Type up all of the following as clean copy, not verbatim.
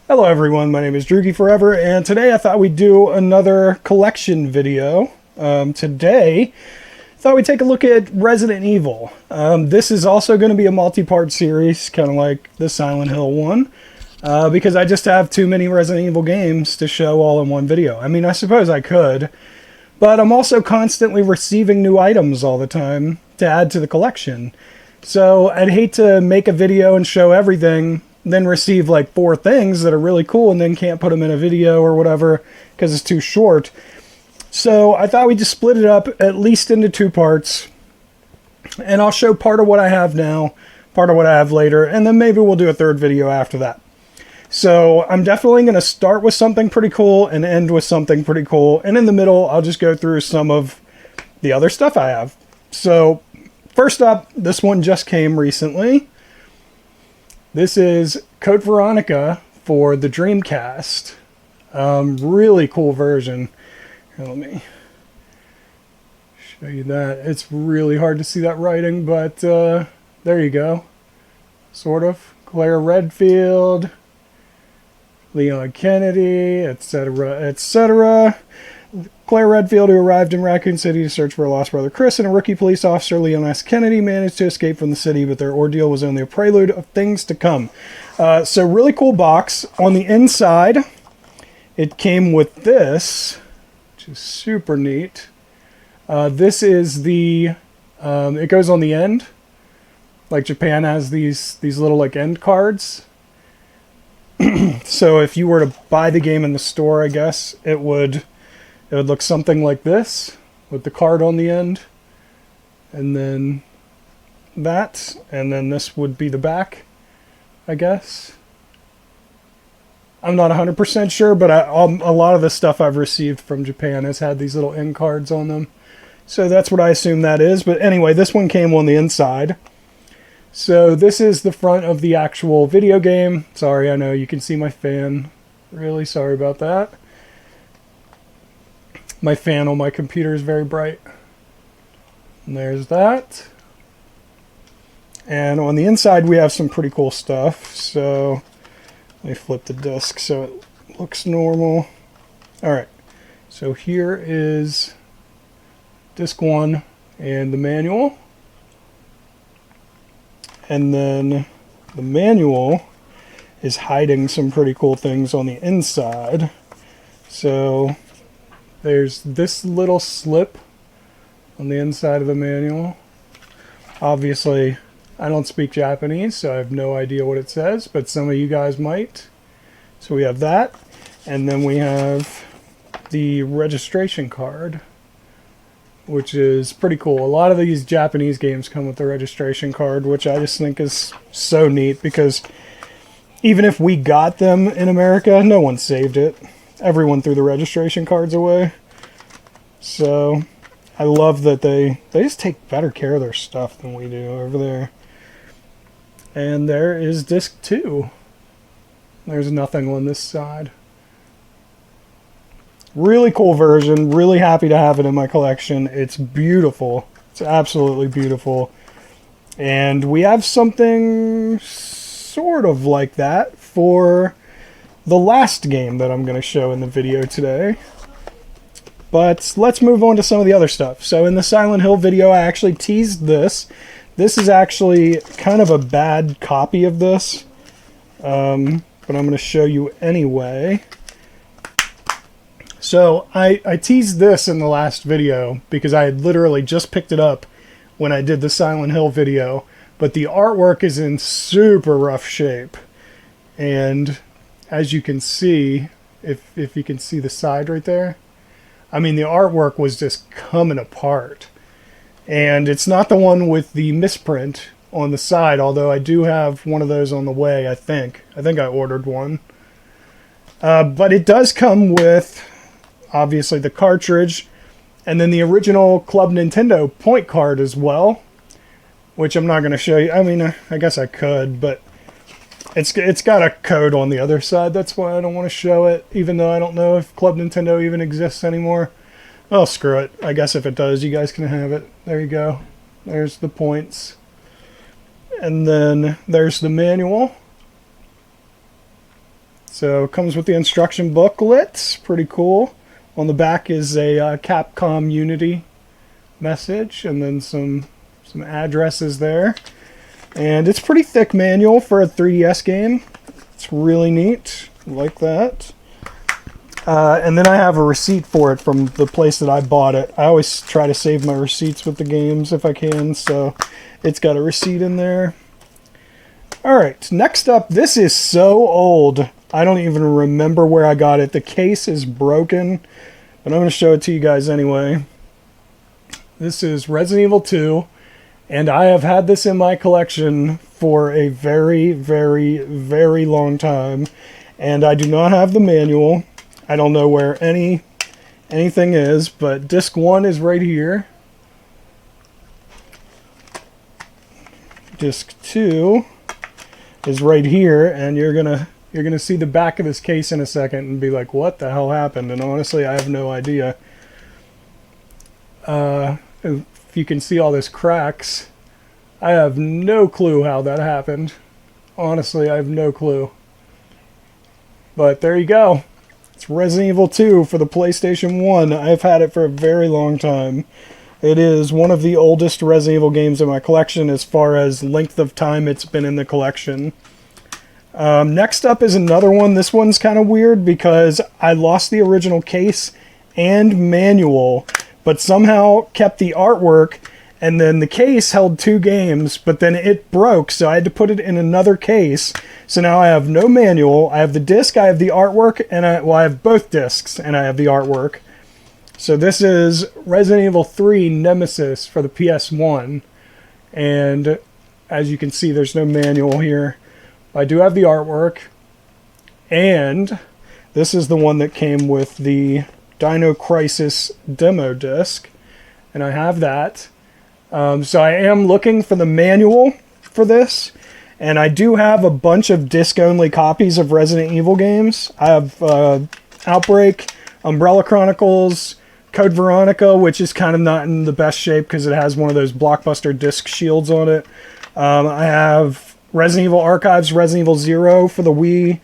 Hello everyone, my name is Droogie Forever, and today I thought we'd do another collection video. Today, I thought we'd take a look at Resident Evil. This is also going to be a multi-part series, kind of like the Silent Hill one, because I just have too many Resident Evil games to show all in one video. I mean, I suppose I could, but I'm also constantly receiving new items all the time to add to the collection. So I'd hate to make a video and show everything, then receive like 4 things that are really cool and then can't put them in a video or whatever because it's too short. So I thought we'd just split it up at least into 2 parts, and I'll show part of what I have now, part of what I have later, and then maybe we'll do a 3rd video after that. So I'm definitely going to start with something pretty cool and end with something pretty cool, and in the middle I'll just go through some of the other stuff I have. So first up, this one just came recently. This is Code Veronica for the Dreamcast. Really cool version. Here, let me show you that. It's really hard to see that writing, but there you go. Sort of. Claire Redfield, Leon Kennedy, etc., etc. Claire Redfield, who arrived in Raccoon City to search for her lost brother Chris, and a rookie police officer, Leon S. Kennedy, managed to escape from the city, but their ordeal was only a prelude of things to come. So really cool box. On the inside, it came with this, which is super neat. This is the, it goes on the end. Like Japan has these little like end cards. So if you were to buy the game in the store, I guess, it would look something like this, with the card on the end, and then that, and then this would be the back, I guess. I'm not 100% sure, but a lot of the stuff I've received from Japan has had these little end cards on them. So that's what I assume that is. But anyway, this one came on the inside. So this is the front of the actual video game. Sorry, I know you can see my fan. Really sorry about that. My fan on my computer is very bright. And there's that. And on the inside we have some pretty cool stuff. So let me flip the disc so it looks normal. Alright, so here is disc 1 and the manual. And then the manual is hiding some pretty cool things on the inside. So there's this little slip on the inside of the manual. Obviously, I don't speak Japanese, so I have no idea what it says, but some of you guys might. So we have that, and then we have the registration card, which is pretty cool. A lot of these Japanese games come with the registration card, which I just think is so neat, because even if we got them in America, no one saved it. Everyone threw the registration cards away. So I love that they just take better care of their stuff than we do over there. And there is disc 2. There's nothing on this side. Really cool version. Really happy to have it in my collection. It's beautiful. It's absolutely beautiful. And we have something sort of like that for the last game that I'm going to show in the video today. But let's move on to some of the other stuff. So in the Silent Hill video, I actually teased this. This is actually kind of a bad copy of this, but I'm going to show you anyway. So I teased this in the last video because I had literally just picked it up when I did the Silent Hill video, but the artwork is in super rough shape. And as you can see, if you can see the side right there, I mean, the artwork was just coming apart. And it's not the one with the misprint on the side, although I do have one of those on the way, I think. I think I ordered one. But it does come with, obviously, the cartridge, and then the original Club Nintendo point card as well, which I'm not going to show you. I mean, I guess I could, but it's got a code on the other side. That's why I don't want to show it, even though I don't know if Club Nintendo even exists anymore. Well, screw it. I guess if it does, you guys can have it. There you go. There's the points. And then there's the manual. So it comes with the instruction booklet, pretty cool. On the back is a Capcom Unity message, and then some addresses there. And it's pretty thick manual for a 3DS game. It's really neat, like that. And then I have a receipt for it from the place that I bought it. I always try to save my receipts with the games if I can, so it's got a receipt in there. Alright, next up, this is so old. I don't even remember where I got it. The case is broken, but I'm going to show it to you guys anyway. This is Resident Evil 2, and I have had this in my collection for a very, very, very long time, and I do not have the manual. I don't know where anything is, but disc 1 is right here. Disc 2 is right here, and you're gonna see the back of this case in a second and be like, what the hell happened? And honestly, I have no idea. If you can see all this cracks, I have no clue how that happened. Honestly, I have no clue. But there you go. It's Resident Evil 2 for the PlayStation 1. I've had it for a very long time. It is one of the oldest Resident Evil games in my collection as far as length of time it's been in the collection. Next up is another one. This one's kind of weird because I lost the original case and manual, but somehow kept the artwork, and then the case held 2 games, but then it broke, so I had to put it in another case. So now I have no manual, I have the disc, I have the artwork, and I have both discs, and I have the artwork. So this is Resident Evil 3 Nemesis for the PS1, and as you can see, there's no manual here. I do have the artwork, and this is the one that came with the Dino Crisis demo disc, and I have that. So I am looking for the manual for this, and I do have a bunch of disc-only copies of Resident Evil games. I have Outbreak, Umbrella Chronicles, Code Veronica, which is kind of not in the best shape because it has one of those Blockbuster disc shields on it. I have Resident Evil Archives, Resident Evil 0 for the Wii,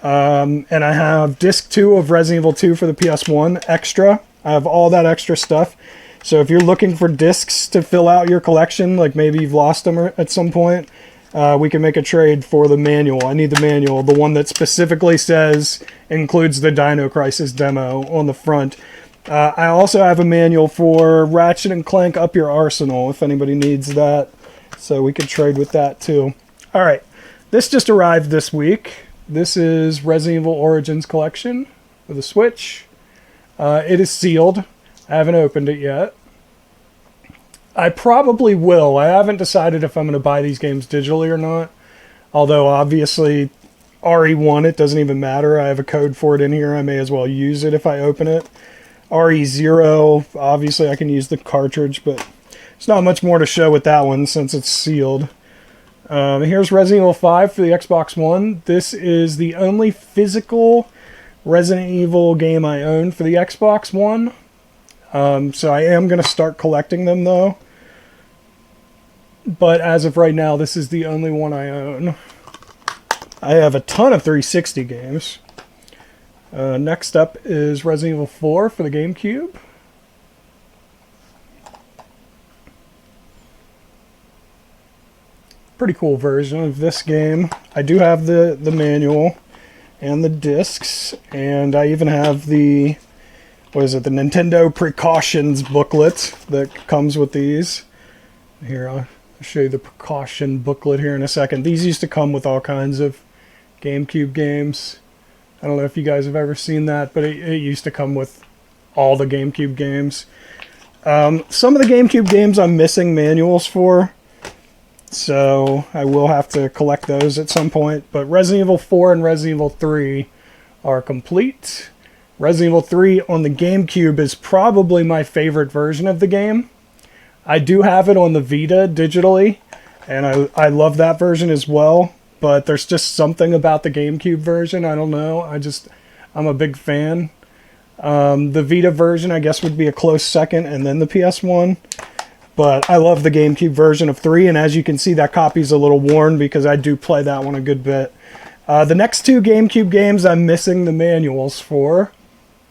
and I have disc 2 of Resident Evil 2 for the PS1 extra. I have all that extra stuff. So if you're looking for discs to fill out your collection, like maybe you've lost them at some point, we can make a trade for the manual. I need the manual, the one that specifically says includes the Dino Crisis demo on the front. I also have a manual for Ratchet and Clank Up Your Arsenal if anybody needs that. So we could trade with that too. All right, this just arrived this week. This is Resident Evil Origins Collection for the Switch. It is sealed. I haven't opened it yet. I probably will. I haven't decided if I'm going to buy these games digitally or not. Although, obviously, RE1, it doesn't even matter. I have a code for it in here. I may as well use it if I open it. RE0, obviously I can use the cartridge, but there's not much more to show with that one since it's sealed. Here's Resident Evil 5 for the Xbox One. This is the only physical Resident Evil game I own for the Xbox One. So I am going to start collecting them though. But as of right now, this is the only one I own. I have a ton of 360 games. Next up is Resident Evil 4 for the GameCube. Pretty cool version of this game. I do have the manual and the discs, and I even have the, what is it, the Nintendo Precautions booklet that comes with these. Here, I'll show you the precaution booklet here in a second. These used to come with all kinds of GameCube games. I don't know if you guys have ever seen that, but it used to come with all the GameCube games. Some of the GameCube games I'm missing manuals for, so I will have to collect those at some point. But Resident Evil 4 and Resident Evil 3 are complete. Resident Evil 3 on the GameCube is probably my favorite version of the game. I do have it on the Vita digitally, and I love that version as well. But there's just something about the GameCube version. I don't know. I'm a big fan. The Vita version, I guess, would be a close second, and then the PS1. But I love the GameCube version of 3, and as you can see, that copy's a little worn because I do play that one a good bit. The next two GameCube games I'm missing the manuals for.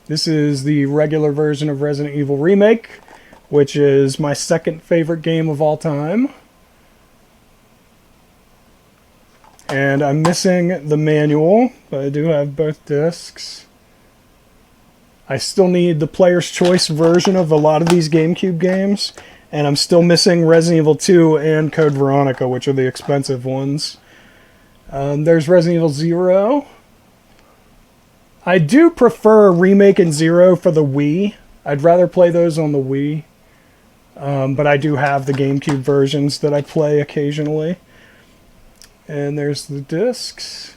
This is the regular version of Resident Evil Remake, which is my second favorite game of all time. And I'm missing the manual, but I do have both discs. I still need the player's choice version of a lot of these GameCube games, and I'm still missing Resident Evil 2 and Code Veronica, which are the expensive ones. There's Resident Evil 0. I do prefer Remake and 0 for the Wii. I'd rather play those on the Wii. But I do have the GameCube versions that I play occasionally. And there's the discs.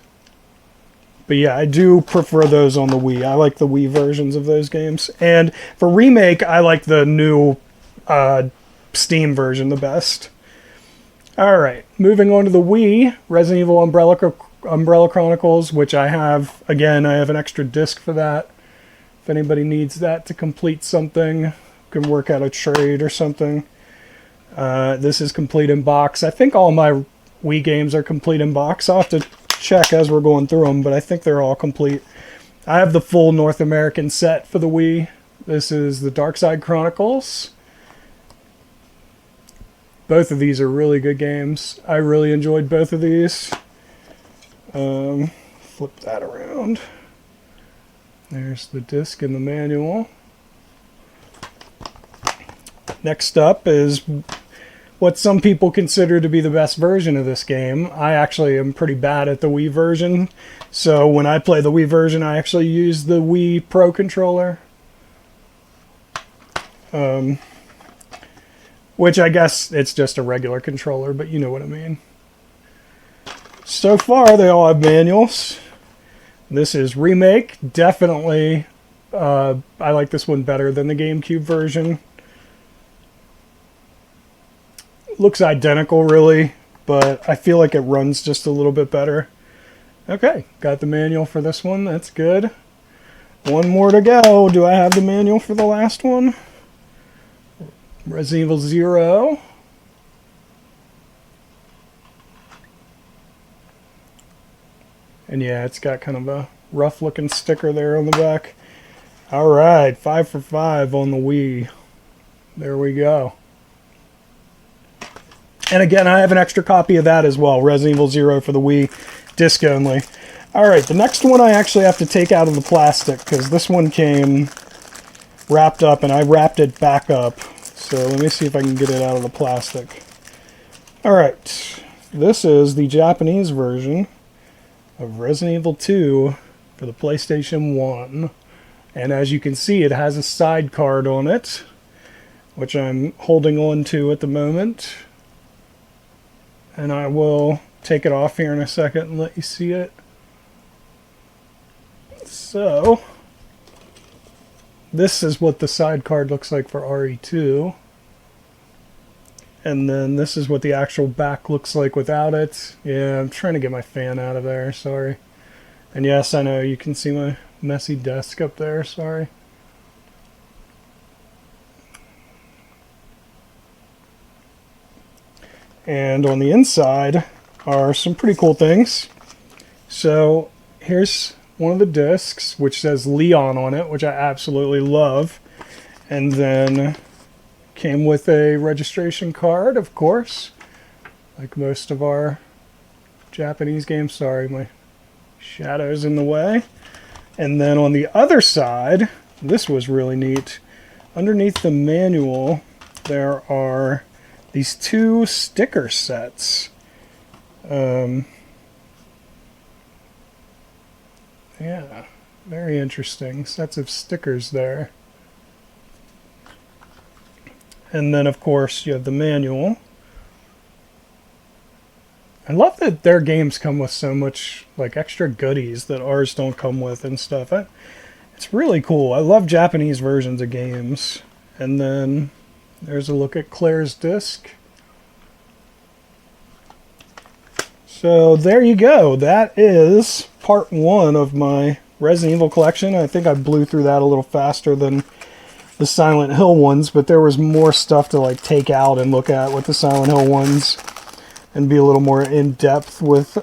But yeah, I do prefer those on the Wii. I like the Wii versions of those games. And for Remake, I like the new Steam version the best. Alright, moving on to the Wii, Resident Evil Umbrella Chronicles, which I have, again, I have an extra disc for that. If anybody needs that to complete something, can work out a trade or something. This is complete in box. I think all my Wii games are complete in box. I'll have to check as we're going through them, but I think they're all complete. I have the full North American set for the Wii. This is the Dark Side Chronicles. Both of these are really good games. I really enjoyed both of these. Flip that around. There's the disc and the manual. Next up is what some people consider to be the best version of this game. I actually am pretty bad at the Wii version. So when I play the Wii version, I actually use the Wii Pro controller. Which I guess it's just a regular controller, but you know what I mean. So far, they all have manuals. This is Remake. Definitely, I like this one better than the GameCube version. Looks identical, really, but I feel like it runs just a little bit better. Okay, got the manual for this one. That's good. One more to go. Do I have the manual for the last one? Resident Evil 0. And yeah, it's got kind of a rough looking sticker there on the back. Alright, 5 for 5 on the Wii. There we go. And again, I have an extra copy of that as well. Resident Evil 0 for the Wii, disc only. Alright, the next one I actually have to take out of the plastic because this one came wrapped up and I wrapped it back up. So let me see if I can get it out of the plastic. Alright, this is the Japanese version of Resident Evil 2 for the PlayStation 1. And as you can see, it has a side card on it, which I'm holding on to at the moment. And I will take it off here in a second and let you see it. So this is what the side card looks like for RE2. And then this is what the actual back looks like without it. Yeah, I'm trying to get my fan out of there, sorry. And yes, I know you can see my messy desk up there, sorry. And on the inside are some pretty cool things. So here's one of the discs, which says Leon on it, which I absolutely love. And then came with a registration card, of course, like most of our Japanese games. Sorry, my shadow's in the way. And then on the other side, this was really neat. Underneath the manual, there are these two sticker sets. Yeah, very interesting. Sets of stickers there. And then, of course, you have the manual. I love that their games come with so much like extra goodies that ours don't come with and stuff. It's really cool. I love Japanese versions of games. And then there's a look at Claire's disc. So there you go. That is part 1 of my Resident Evil collection. I think I blew through that a little faster than the Silent Hill ones, but there was more stuff to like take out and look at with the Silent Hill ones. and be a little more in-depth with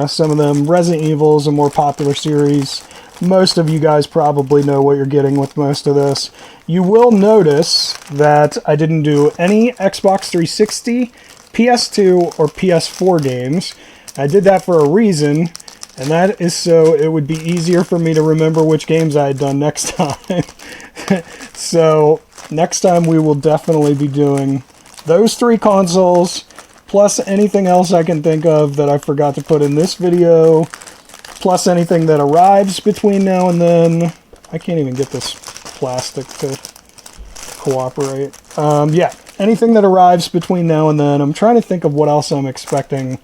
some of them. Resident Evil is a more popular series. Most of you guys probably know what you're getting with most of this. You will notice that I didn't do any Xbox 360, PS2, or PS4 games. I did that for a reason, and that is so it would be easier for me to remember which games I had done next time. So next time we will definitely be doing those 3 consoles, plus anything else I can think of that I forgot to put in this video, plus anything that arrives between now and then. I can't even get this plastic to cooperate. Yeah, anything that arrives between now and then. I'm trying to think of what else I'm expecting.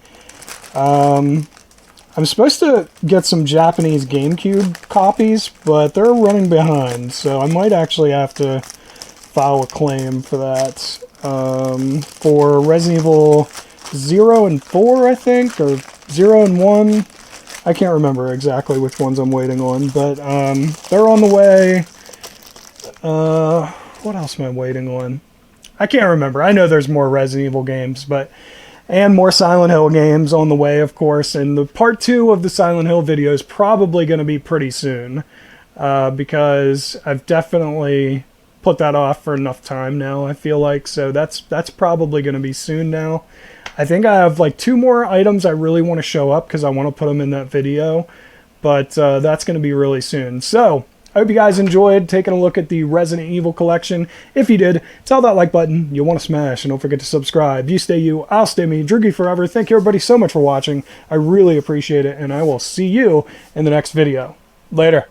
I'm supposed to get some Japanese GameCube copies, but they're running behind, so I might actually have to file a claim for that. For Resident Evil 0 and 4, I think, or 0 and 1. I can't remember exactly which ones I'm waiting on, but they're on the way. What else am I waiting on? I can't remember. I know there's more Resident Evil games, and more Silent Hill games on the way, of course. And the part 2 of the Silent Hill video is probably going to be pretty soon, because I've definitely put that off for enough time now, I feel like. So that's probably going to be soon now. I think I have like 2 more items I really want to show up because I want to put them in that video, but that's going to be really soon. So I hope you guys enjoyed taking a look at the Resident Evil collection. If you did, tell that like button you want to smash, and don't forget to subscribe. You stay you, I'll stay me, Droogie forever. Thank you everybody so much for watching. I really appreciate it, and I will see you in the next video. Later.